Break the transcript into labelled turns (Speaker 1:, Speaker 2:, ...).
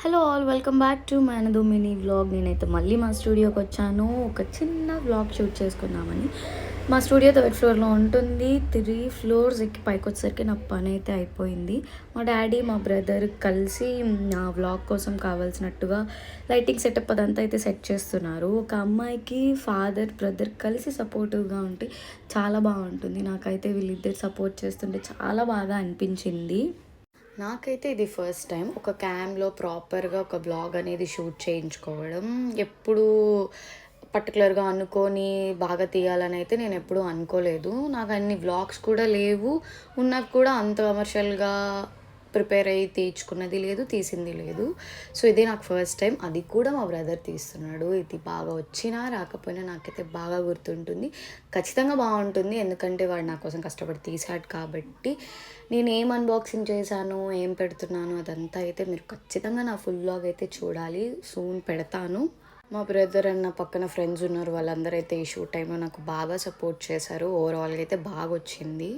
Speaker 1: Hello all welcome back to మనదో mini vlog. నేనైతే మళ్ళీ మా స్టూడియోకి వచ్చాను. ఒక చిన్న వ్లాగ్ షూట్ చేసుకుందామని. మా స్టూడియో థర్డ్ ఫ్లోర్లో ఉంటుంది. 3 ఫ్లోర్స్ ఎక్కి పైకి వచ్చేసరికి నా పని అయితే అయిపోయింది. మా డాడీ మా బ్రదర్ కలిసి నా వ్లాగ్ కోసం కావాల్సినట్టుగా లైటింగ్ సెటప్ అదంతా అయితే సెట్ చేస్తున్నారు. ఒక అమ్మాయికి ఫాదర్ బ్రదర్ కలిసి సపోర్టివ్గా ఉంటే చాలా బాగుంటుంది. నాకైతే వీళ్ళిద్దరు సపోర్ట్ చేస్తుంటే చాలా బాగా అనిపించింది. నాకైతే ఇది ఫస్ట్ టైం ఒక క్యామ్లో ప్రాపర్గా ఒక బ్లాగ్ అనేది షూట్ చేయించుకోవడం. ఎప్పుడూ పర్టికులర్గా అనుకోని బాగా తీయాలని అయితే నేను ఎప్పుడూ అనుకోలేదు. నాకు అన్ని వ్లాగ్స్ కూడా లేవు. ఉన్నవి కూడా అంత కమర్షియల్గా ప్రిపేర్ అయ్యి తీయించుకున్నది లేదు, తీసింది లేదు. సో ఇదే నాకు ఫస్ట్ టైం. అది కూడా మా బ్రదర్ తీస్తున్నాడు. ఇది బాగా వచ్చినా రాకపోయినా నాకైతే బాగా గుర్తుంటుంది. ఖచ్చితంగా బాగుంటుంది, ఎందుకంటే వాడు నా కోసం కష్టపడి తీసాడు కాబట్టి. నేను ఏం అన్బాక్సింగ్ చేశాను, ఏం పెడుతున్నాను అదంతా అయితే మీరు ఖచ్చితంగా నా ఫుల్ వ్లాగ్ అయితే చూడాలి. సూన్ పెడతాను. మా బ్రదర్ అండ్ నా పక్కన ఫ్రెండ్స్ ఉన్నారు. వాళ్ళందరూ అయితే ఈ షూట్ టైంలో నాకు బాగా సపోర్ట్ చేశారు. ఓవరాల్గా అయితే బాగా వచ్చింది.